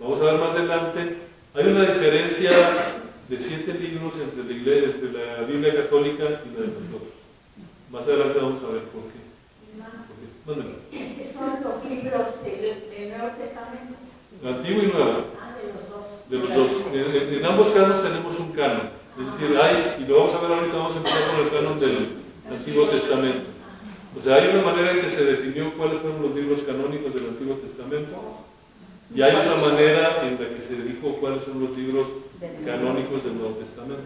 Vamos a ver más adelante. Hay una diferencia de 7 libros entre la Biblia católica y la de nosotros. Más adelante vamos a ver por qué. ¿Qué son los libros del Nuevo Testamento? Antiguo y Nuevo. De los dos. En ambos casos tenemos un canon. Es decir, y lo vamos a ver ahorita, vamos a empezar con el canon del Antiguo Testamento. O sea, hay una manera en que se definió cuáles fueron los libros canónicos del Antiguo Testamento, y hay otra manera en la que se dijo cuáles son los libros canónicos del Nuevo Testamento.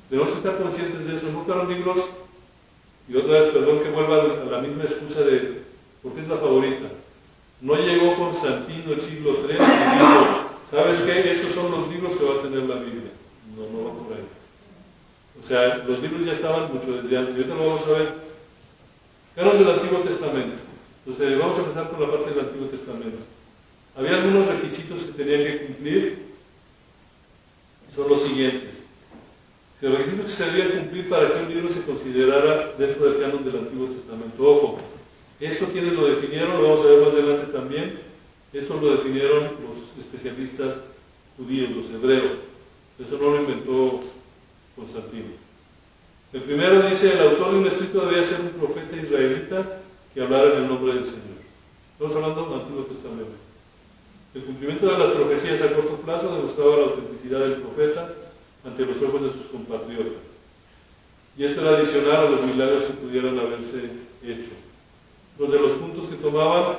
Tenemos que estar conscientes de eso. No fueron libros, y otra vez, perdón que vuelva a la misma excusa de por qué es la favorita. No llegó Constantino el siglo III y dijo, ¿sabes qué? Estos son los libros que va a tener la Biblia. No va por ahí. O sea, los libros ya estaban mucho desde antes. Y ahorita lo vamos a ver. Canon del Antiguo Testamento. Entonces, vamos a empezar con la parte del Antiguo Testamento. Había algunos requisitos que tenían que cumplir. Son los siguientes. Si los requisitos que se debían cumplir para que un libro se considerara dentro del canon del Antiguo Testamento. Ojo, esto quienes lo definieron, lo vamos a ver más adelante también. Esto lo definieron los especialistas judíos, los hebreos. Eso no lo inventó Constantino. El primero dice, el autor de un escrito debía ser un profeta israelita que hablara en el nombre del Señor. Estamos hablando del Antiguo Testamento. El cumplimiento de las profecías a corto plazo demostraba la autenticidad del profeta ante los ojos de sus compatriotas. Y esto era adicional a los milagros que pudieran haberse hecho. Los de los puntos que tomaban,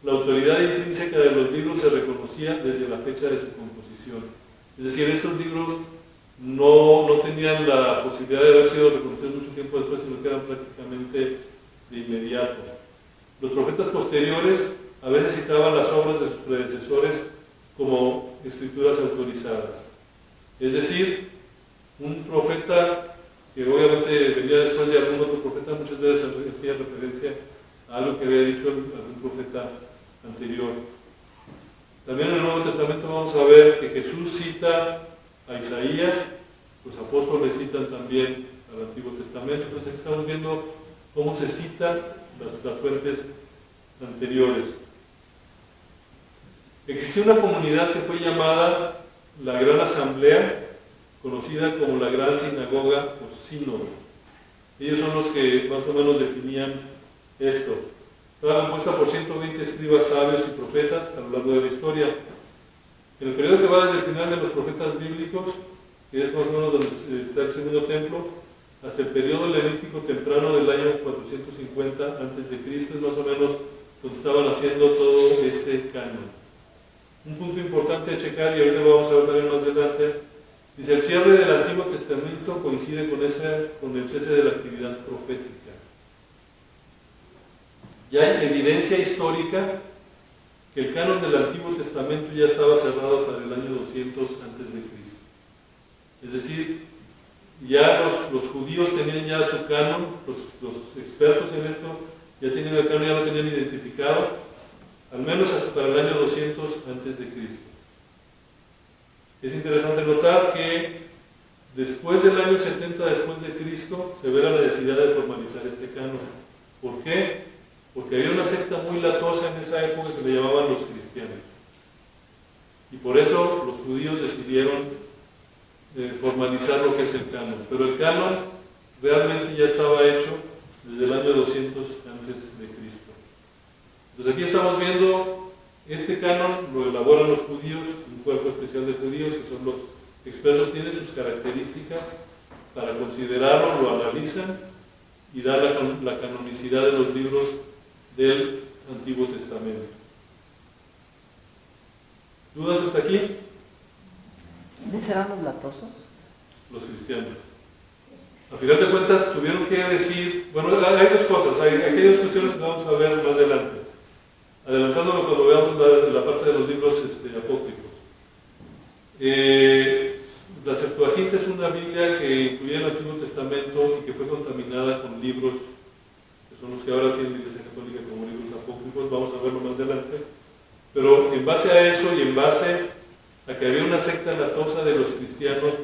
la autoridad intrínseca de los libros se reconocía desde la fecha de su composición. Es decir, estos libros no tenían la posibilidad de haber sido reconocidos mucho tiempo después, sino que eran prácticamente de inmediato. Los profetas posteriores a veces citaban las obras de sus predecesores como escrituras autorizadas. Es decir, un profeta que obviamente venía después de algún otro profeta, muchas veces hacía referencia a algo que había dicho algún profeta anterior. También en el Nuevo Testamento vamos a ver que Jesús cita a Isaías, los apóstoles citan también al Antiguo Testamento. Entonces aquí estamos viendo cómo se citan las fuentes anteriores. Existía una comunidad que fue llamada la Gran Asamblea, conocida como la Gran Sinagoga o Sínodo. Ellos son los que más o menos definían esto. Estaba compuesta por 120 escribas sabios y profetas a lo largo de la historia. En el periodo que va desde el final de los profetas bíblicos, que es más o menos donde está el segundo templo, hasta el periodo helenístico temprano del año 450 a.C., es más o menos donde estaban haciendo todo este canon. Un punto importante a checar, y ahorita lo vamos a ver también más adelante, dice: el cierre del Antiguo Testamento coincide con el cese de la actividad profética. Ya hay evidencia histórica que el canon del Antiguo Testamento ya estaba cerrado para el año 200 a.C. Es decir, ya los judíos tenían ya su canon, los expertos en esto ya tenían el canon, ya lo tenían identificado, al menos hasta para el año 200 a.C. Es interesante notar que después del año 70 después de Cristo se ve la necesidad de formalizar este canon. ¿Por qué? Porque había una secta muy latosa en esa época que le llamaban los cristianos. Y por eso los judíos decidieron formalizar lo que es el canon. Pero el canon realmente ya estaba hecho desde el año 200 antes de Cristo. Entonces aquí estamos viendo este canon, lo elaboran los judíos, un cuerpo especial de judíos que son los expertos, tienen sus características para considerarlo, lo analizan y dar la canonicidad de los libros del Antiguo Testamento. ¿Dudas hasta aquí? ¿Quiénes serán los latosos? Los cristianos. A final de cuentas tuvieron que decir, bueno, hay dos cosas, hay dos cuestiones que vamos a ver más adelante, adelantándolo cuando veamos la parte de los libros apócrifos. La Septuaginta es una Biblia que incluía el Antiguo Testamento y que fue contaminada con libros que son los que ahora tiene la Iglesia Católica como libros apócrifos, vamos a verlo más adelante, pero en base a eso y en base a que había una secta latosa de los cristianos,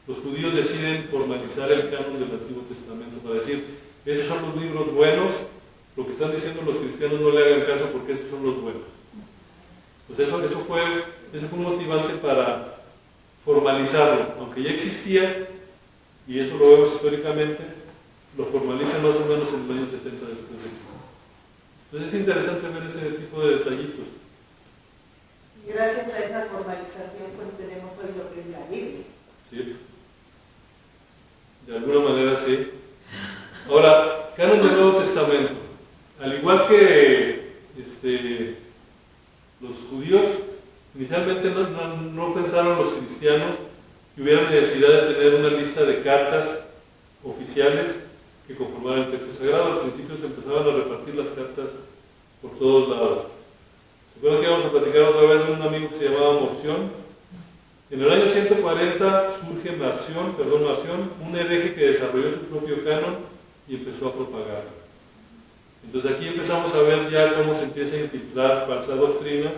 los judíos deciden formalizar el canon del Antiguo Testamento para decir, esos son los libros buenos, lo que están diciendo los cristianos no le hagan caso porque estos son los buenos. Pues ese fue un motivante para formalizarlo, aunque ya existía, y eso lo vemos históricamente, lo formalizan más o menos en el año 70 después de Cristo. Entonces es interesante ver ese tipo de detallitos. Y gracias a esa formalización, pues tenemos hoy lo que es la Biblia. Sí. De alguna manera sí. Ahora, canon del Nuevo Testamento. Al igual que los judíos, inicialmente no pensaron los cristianos que hubiera necesidad de tener una lista de cartas oficiales que conformaran el texto sagrado. Al principio se empezaban a repartir las cartas por todos lados. ¿Se acuerdan que íbamos a platicar otra vez de un amigo que se llamaba Morción? En el año 140 surge Marción, un hereje que desarrolló su propio canon y empezó a propagarlo. Entonces aquí empezamos a ver ya cómo se empieza a infiltrar falsa doctrina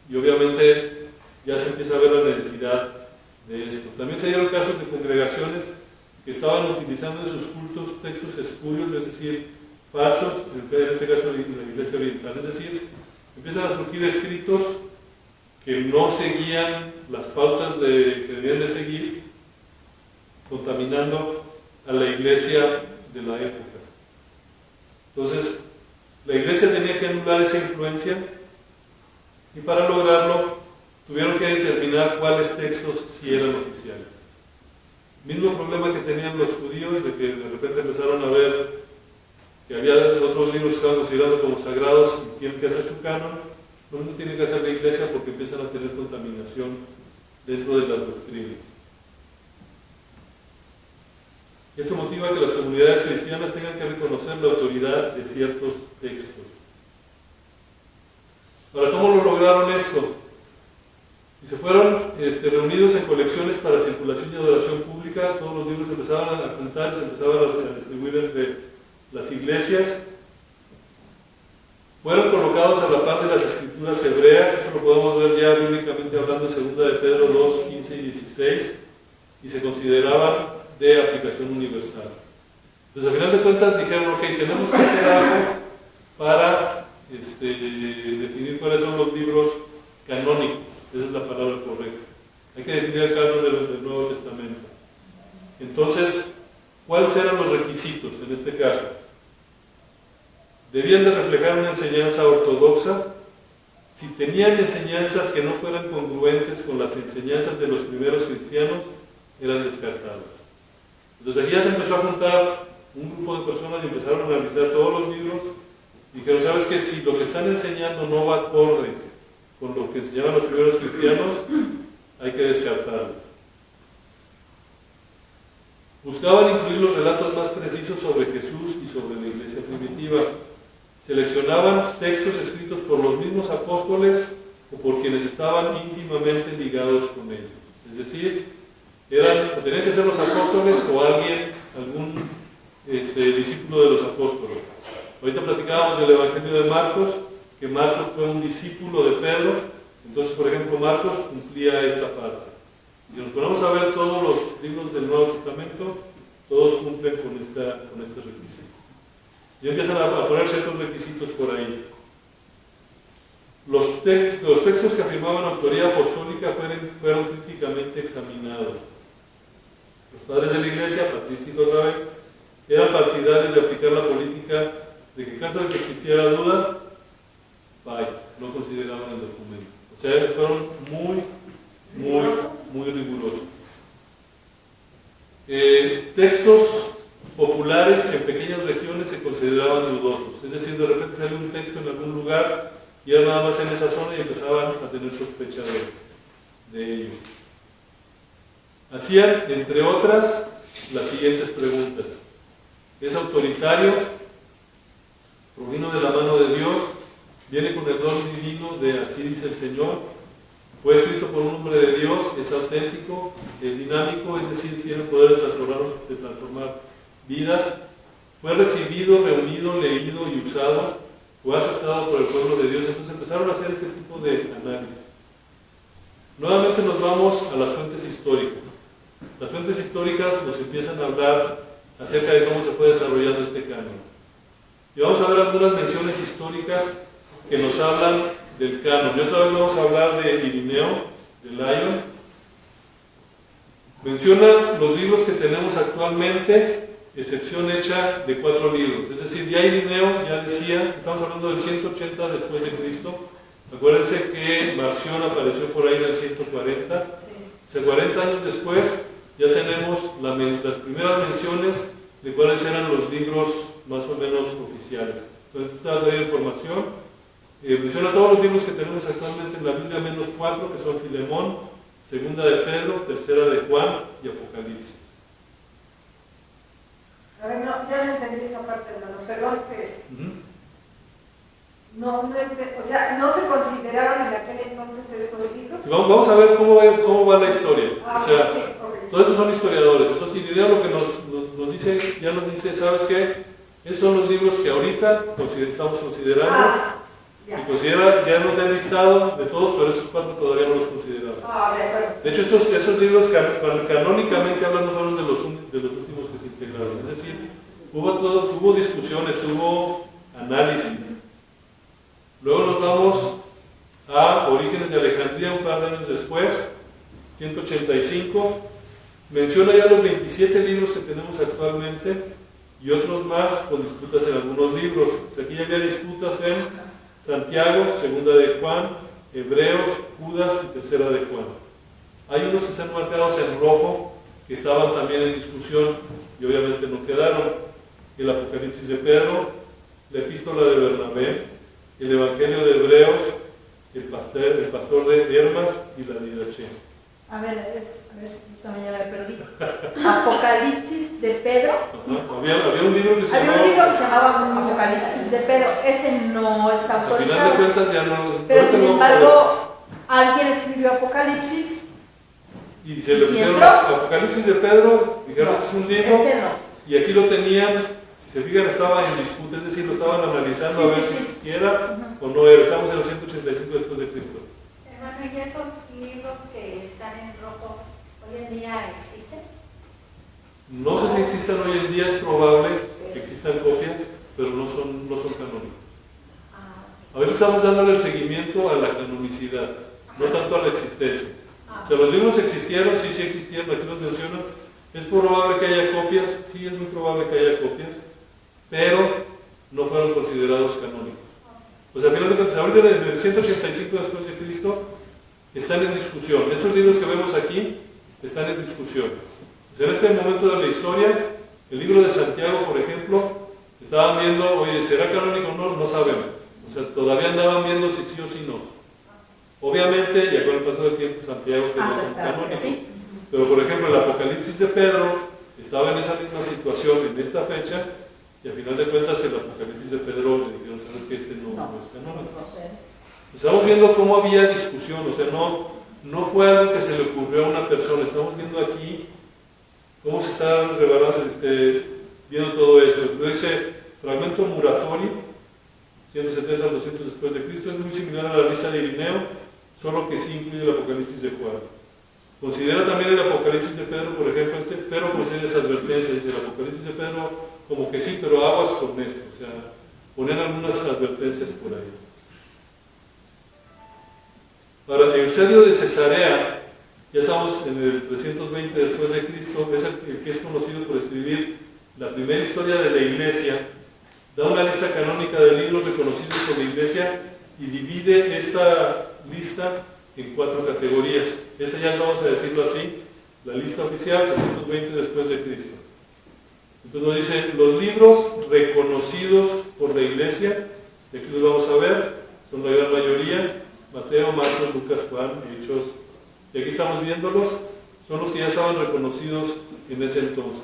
y obviamente ya se empieza a ver la necesidad de esto. También se dieron casos de congregaciones que estaban utilizando en sus cultos textos espurios, es decir, falsos, en este caso la Iglesia Oriental, es decir, empiezan a surgir escritos que no seguían las pautas que debían de seguir, contaminando a la iglesia de la época. Entonces, la iglesia tenía que anular esa influencia y para lograrlo tuvieron que determinar cuáles textos sí eran oficiales. Mismo problema que tenían los judíos, de que de repente empezaron a ver que había otros libros que estaban considerados como sagrados y tienen que hacer su canon. No tiene que hacer la iglesia porque empiezan a tener contaminación dentro de las doctrinas. Esto motiva que las comunidades cristianas tengan que reconocer la autoridad de ciertos textos. Ahora, ¿cómo lo lograron esto? Y se fueron reunidos en colecciones para circulación y adoración pública, todos los libros se empezaban a juntar, se empezaban a distribuir entre las iglesias. Fueron colocados a la par de las escrituras hebreas, esto lo podemos ver ya bíblicamente hablando en 2 de Pedro 2, 15 y 16, y se consideraban de aplicación universal. Entonces, al final de cuentas dijeron, ok, tenemos que hacer algo para definir cuáles son los libros canónicos, esa es la palabra correcta. Hay que definir el canon del Nuevo Testamento. Entonces, ¿cuáles eran los requisitos en este caso? Debían de reflejar una enseñanza ortodoxa. Si tenían enseñanzas que no fueran congruentes con las enseñanzas de los primeros cristianos, eran descartados. Entonces aquí ya se empezó a juntar un grupo de personas y empezaron a analizar todos los libros y dijeron, ¿sabes qué? Si lo que están enseñando no va acorde con lo que enseñaban los primeros cristianos, hay que descartarlos. Buscaban incluir los relatos más precisos sobre Jesús y sobre la iglesia primitiva. Seleccionaban textos escritos por los mismos apóstoles o por quienes estaban íntimamente ligados con ellos. Es decir, o tenían que ser los apóstoles o algún discípulo de los apóstoles. Ahorita platicábamos del Evangelio de Marcos, que Marcos fue un discípulo de Pedro. Entonces, por ejemplo, Marcos cumplía esta parte. Y nos ponemos a ver todos los libros del Nuevo Testamento, todos cumplen con este requisito. Y empiezan a poner ciertos requisitos por ahí. Los textos que afirmaban autoría apostólica fueron críticamente examinados. Los padres de la iglesia, patrística otra vez, eran partidarios de aplicar la política de que en caso de que existiera duda, no consideraban el documento. O sea, fueron muy rigurosos. Textos populares en pequeñas regiones se consideraban dudosos. Es decir, de repente salió un texto en algún lugar y era nada más en esa zona y empezaban a tener sospecha de ello. Hacían, entre otras, las siguientes preguntas. ¿Es autoritario? ¿Provino de la mano de Dios? ¿Viene con el don divino de así dice el Señor? ¿Fue escrito por un hombre de Dios? ¿Es auténtico? ¿Es dinámico? Es decir, tiene poder de transformar vidas. ¿Fue recibido, reunido, leído y usado? ¿Fue aceptado por el pueblo de Dios? Entonces empezaron a hacer este tipo de análisis. Nuevamente nos vamos a las fuentes históricas. Las fuentes históricas nos empiezan a hablar acerca de cómo se fue desarrollando este canon. Y vamos a ver algunas menciones históricas que nos hablan del canon. Y otra vez vamos a hablar de Irineo, de Lyon. Menciona los libros que tenemos actualmente, excepción hecha de 4 libros. Es decir, ya Irineo ya decía, estamos hablando del 180 después de Cristo. Acuérdense que Marción apareció por ahí en el 140. O sea, 40 años después ya tenemos las primeras menciones de cuáles eran los libros más o menos oficiales. Entonces, esta es la información. Menciona todos los libros que tenemos actualmente en la Biblia, menos 4, que son Filemón, Segunda de Pedro, Tercera de Juan y Apocalipsis. A ver, no, ya no entendí esa parte, hermano. Perdón que... o sea, ¿no se consideraron en aquel entonces estos libros? Sí, vamos a ver cómo va la historia. O sea, sí, okay. Todos estos son historiadores. Entonces, Irineo lo que nos dice, ya nos dice, ¿sabes qué? Estos son los libros que ahorita estamos considerando. Y ya nos han listado de todos, pero esos 4 todavía no los consideramos. De hecho, esos libros canónicamente hablando fueron de los últimos que se integraron. Es decir, hubo discusiones, hubo análisis. Luego nos vamos a Orígenes de Alejandría, un par de años después, 185. Menciona ya los 27 libros que tenemos actualmente y otros más con disputas en algunos libros. O sea, aquí ya había disputas en Santiago, Segunda de Juan, Hebreos, Judas y Tercera de Juan. Hay unos que están marcados en rojo, que estaban también en discusión y obviamente no quedaron. El Apocalipsis de Pedro, la Epístola de Bernabé, el Evangelio de Hebreos, el Pastor de Hermas y la Didache. A ver, también ya me perdí. Apocalipsis de Pedro. Había un libro que se llamaba Apocalipsis de Pedro. Ese no está autorizado. Al final de cuentas ya no. Pero sin embargo, alguien escribió Apocalipsis. Y se le pusieron Apocalipsis de Pedro, dijeron, no, es un libro. Ese no. Y aquí lo tenían, si se fijan, estaba en disputa, es decir, lo estaban analizando a ver si era o no era. Estamos en los 185 después de Cristo. Hermano, ¿y esos libros que están en rojo hoy en día existen? No sé si existan hoy en día, es probable que existan copias, pero no son canónicos. Ahorita estamos dándole el seguimiento a la canonicidad, no tanto a la existencia. O sea, los libros existieron, sí existieron, aquí los mencionan. Es probable que haya copias, sí es muy probable que haya copias, pero no fueron considerados canónicos. O sea, al final de cuentas, ahorita en el 185 después de Cristo están en discusión. Estos libros que vemos aquí están en discusión. Pues en este momento de la historia, el libro de Santiago, por ejemplo, estaban viendo, oye, ¿será canónico o no? No sabemos. O sea, todavía andaban viendo si sí o si no. Obviamente, ya con el paso del tiempo, Santiago quedó como Aceptaron que canónico. sí. Pero, por ejemplo, el Apocalipsis de Pedro estaba en esa misma situación en esta fecha, y a final de cuentas el Apocalipsis de Pedro le dijeron, ¿sabes que este no es canónico? No sé. Estamos viendo cómo había discusión, o sea, no fue algo que se le ocurrió a una persona, estamos viendo aquí cómo se está revelando, viendo todo esto. Entonces dice, fragmento Muratori, 170 a 200 después de Cristo, es muy similar a la lista de Irineo, solo que sí incluye el Apocalipsis de Juan. Considera también el Apocalipsis de Pedro, por ejemplo, pero considera esa advertencia, dice el Apocalipsis de Pedro como que sí, pero aguas con esto, o sea, poner algunas advertencias por ahí. Ahora, Eusebio de Cesarea, ya estamos en el 320 después de Cristo, es el que es conocido por escribir la primera historia de la Iglesia, da una lista canónica de libros reconocidos por la Iglesia y divide esta lista en 4 categorías. Esta ya vamos a decirlo así, la lista oficial, 320 después de Cristo. Entonces nos dice, los libros reconocidos por la Iglesia, y aquí los vamos a ver, son la gran mayoría, Mateo, Marcos, Lucas, Juan, Hechos, y aquí estamos viéndolos, son los que ya estaban reconocidos en ese entonces.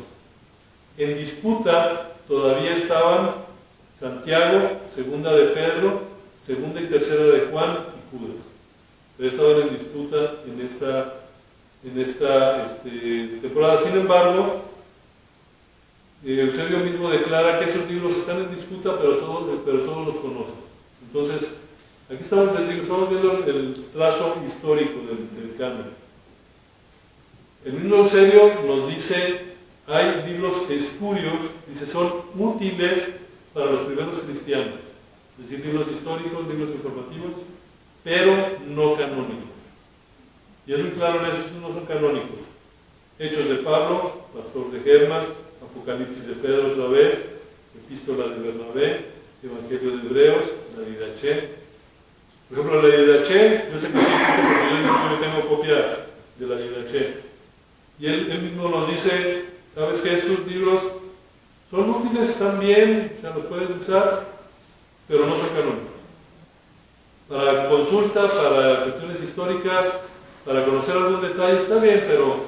En disputa todavía estaban Santiago, segunda de Pedro, segunda y tercera de Juan y Judas. Pero estaban en disputa en esta temporada. Sin embargo, Eusebio mismo declara que esos libros están en disputa, pero todos los conocen. Entonces, aquí estamos viendo el trazo histórico del canon. El mismo Eusebio nos dice, hay libros espurios, dice, son útiles para los primeros cristianos. Es decir, libros históricos, libros informativos, pero no canónicos. Y es muy claro en eso, no son canónicos. Hechos de Pablo, Pastor de Germas, Apocalipsis de Pedro otra vez, Epístola de Bernabé, Evangelio de Hebreos, la Didache. Por ejemplo, la Didache, yo sé que sí existe porque yo tengo copia de la Didache. Y él mismo nos dice, ¿sabes qué? Estos libros son útiles, están bien, o sea, los puedes usar, pero no son canónicos. Para consulta, para cuestiones históricas, para conocer algún detalle, está bien, pero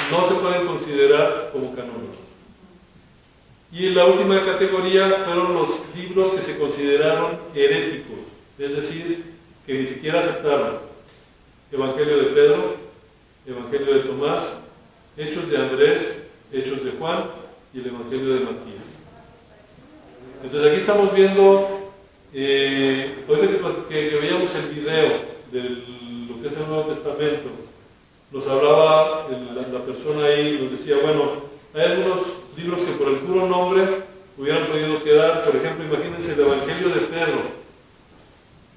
no se pueden considerar como canónicos. Y la última categoría fueron los libros que se consideraron heréticos, es decir, que ni siquiera aceptaron. Evangelio de Pedro, Evangelio de Tomás, Hechos de Andrés, Hechos de Juan y el Evangelio de Matías. Entonces aquí estamos viendo, ahorita que veíamos el video de lo que es el Nuevo Testamento, nos hablaba la persona ahí, nos decía, bueno, hay algunos libros que por el puro nombre hubieran podido quedar. Por ejemplo, imagínense el Evangelio de Pedro.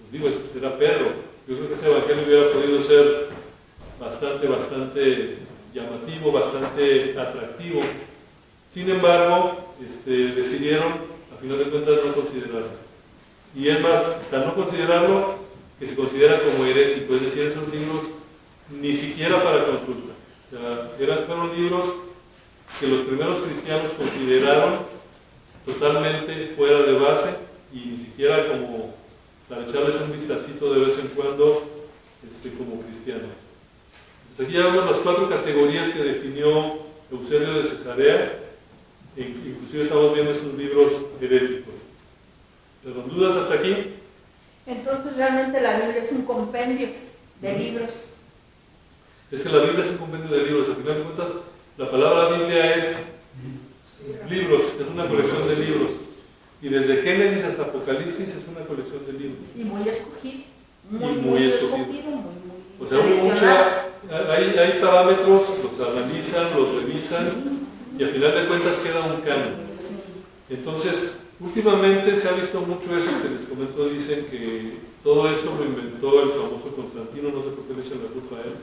Pues digo, era Pedro. Yo creo que ese Evangelio hubiera podido ser bastante llamativo, bastante atractivo. Sin embargo, decidieron, a final de cuentas, no considerarlo. Y es más, tan no considerarlo, que se considera como herético, es decir, esos libros ni siquiera para consulta. O sea, fueron libros que los primeros cristianos consideraron totalmente fuera de base y ni siquiera como para echarles un vistacito de vez en cuando como cristianos. Entonces aquí ya vemos las 4 categorías que definió Eusebio de Cesarea, e inclusive estamos viendo estos libros heréticos. ¿Pero dudas hasta aquí? Entonces realmente la Biblia es un compendio de libros. Es que la Biblia es un compendio de libros. Al final de cuentas, la palabra Biblia es libros, es una colección de libros. Y desde Génesis hasta Apocalipsis es una colección de libros. Y muy escogido. Muy escogido. Muy O sea, hay parámetros, los analizan, los revisan y al final de cuentas queda un canon. Entonces, últimamente se ha visto mucho eso que les comento, dicen que todo esto lo inventó el famoso Constantino, no sé por qué le echan la culpa a él,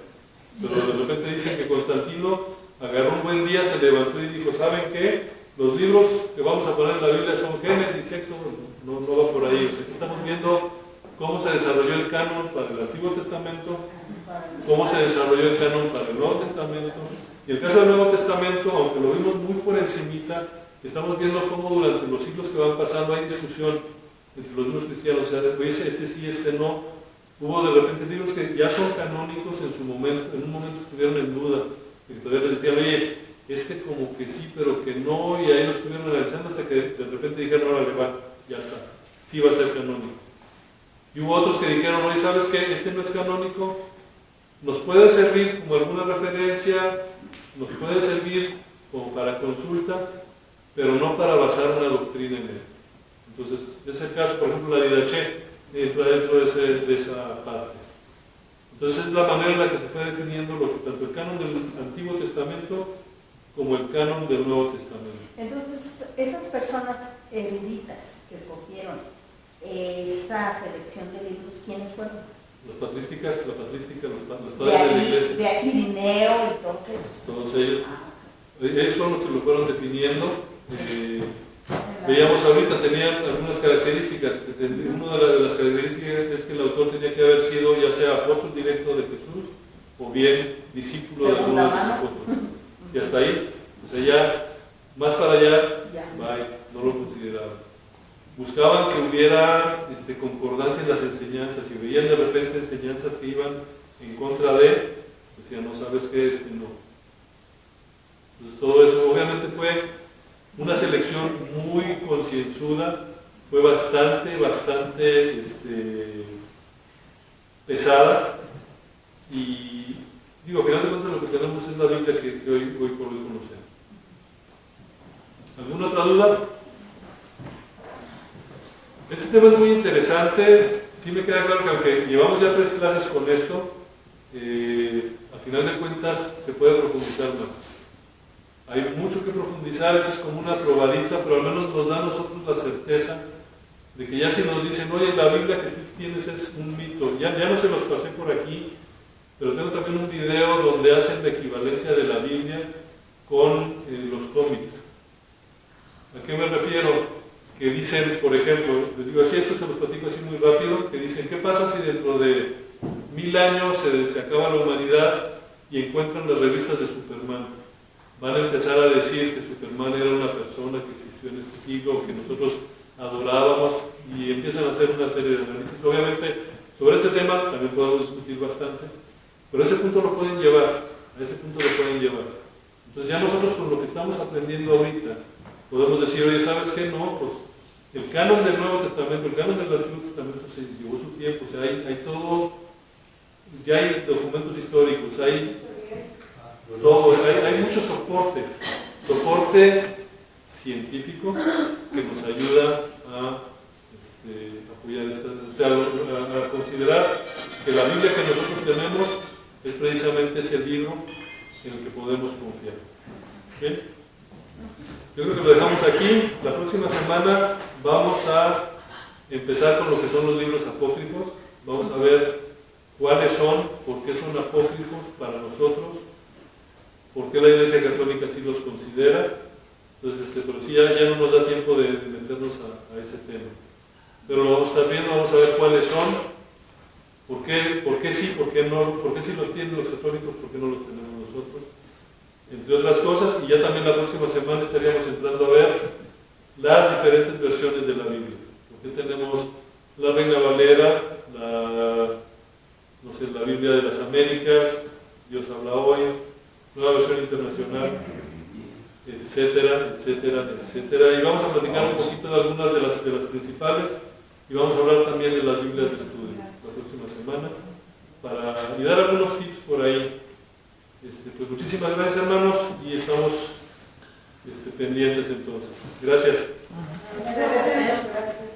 pero de repente dicen que Constantino agarró un buen día, se levantó y dijo, ¿saben qué? Los libros que vamos a poner en la Biblia son Génesis, Éxodo, no va por ahí. Estamos viendo cómo se desarrolló el canon para el Antiguo Testamento, cómo se desarrolló el canon para el Nuevo Testamento. Y en el caso del Nuevo Testamento, aunque lo vimos muy por encimita, estamos viendo cómo durante los siglos que van pasando hay discusión entre los mismos cristianos. O sea, este sí, este no. Hubo de repente libros que ya son canónicos en su momento, en un momento estuvieron en duda, y todavía les decían, oye, este como que sí, pero que no, y ahí lo estuvieron analizando hasta que de repente dijeron, órale, va, ya está, sí va a ser canónico. Y hubo otros que dijeron, oye, ¿sabes qué? Este no es canónico, nos puede servir como alguna referencia, nos puede servir como para consulta, pero no para basar una doctrina en él. Entonces, en ese caso, por ejemplo, la Didache entra dentro de esa parte. Entonces, es la manera en la que se fue definiendo tanto el canon del Antiguo Testamento como el canon del Nuevo Testamento. Entonces, esas personas eruditas que escogieron esa selección de libros, ¿quiénes fueron? Los patrísticas, los De padres de la iglesia. De aquí Irineo y todos ellos. Todos ellos. Ellos fueron los que lo fueron definiendo. Veíamos ahorita, tenían algunas características. Una de las características es que el autor tenía que haber sido ya sea apóstol directo de Jesús o bien discípulo de alguno de los apóstoles. Y hasta ahí, o sea, ya más para allá, no lo consideraban. Buscaban que hubiera concordancia en las enseñanzas, y veían de repente enseñanzas que iban en contra de, decían, no sabes qué, no. Entonces todo eso obviamente fue una selección muy concienzuda, fue bastante pesada, y digo, al final de cuentas lo que tenemos es la Biblia que hoy por hoy conocemos. ¿Alguna otra duda? Este tema es muy interesante. Sí me queda claro que aunque llevamos ya 3 clases con esto, al final de cuentas se puede profundizar más. Hay mucho que profundizar, eso es como una probadita, pero al menos nos da a nosotros la certeza de que ya si nos dicen, oye, la Biblia que tú tienes es un mito, ya no se los pasé por aquí, pero tengo también un video donde hacen la equivalencia de la Biblia con los cómics. ¿A qué me refiero? Que dicen, por ejemplo, les digo así, esto se los platico así muy rápido, que dicen, ¿qué pasa si dentro de 1000 años se acaba la humanidad y encuentran las revistas de Superman? Van a empezar a decir que Superman era una persona que existió en este siglo, que nosotros adorábamos, y empiezan a hacer una serie de análisis. Obviamente, sobre ese tema también podemos discutir bastante, pero a ese punto lo pueden llevar, Entonces ya nosotros con lo que estamos aprendiendo ahorita, podemos decir, oye, ¿sabes qué? No, pues el canon del Nuevo Testamento, el canon del Antiguo Testamento se llevó su tiempo, o sea, hay todo, ya hay documentos históricos, hay todo, hay mucho soporte científico que nos ayuda a apoyar a considerar que la Biblia que nosotros tenemos es precisamente ese libro en el que podemos confiar. ¿Okay? Yo creo que lo dejamos aquí. La próxima semana vamos a empezar con lo que son los libros apócrifos. Vamos a ver cuáles son, por qué son apócrifos para nosotros, por qué la Iglesia Católica sí los considera. Entonces, pero sí, ya no nos da tiempo de meternos a ese tema. Pero lo vamos a estar viendo, vamos a ver cuáles son, por qué sí, por qué no, por qué sí los tienen los católicos, por qué no los tenemos nosotros, entre otras cosas. Y ya también la próxima semana estaríamos entrando a ver las diferentes versiones de la Biblia. Porque tenemos la Reina Valera, la Biblia de las Américas, Dios habla hoy, Nueva Versión Internacional, etcétera, etcétera, etcétera. Y vamos a platicar un poquito de algunas de las principales, y vamos a hablar también de las Biblias de estudio la próxima semana, y dar algunos tips por ahí. Pues muchísimas gracias, hermanos, y estamos pendientes entonces. Gracias. Gracias.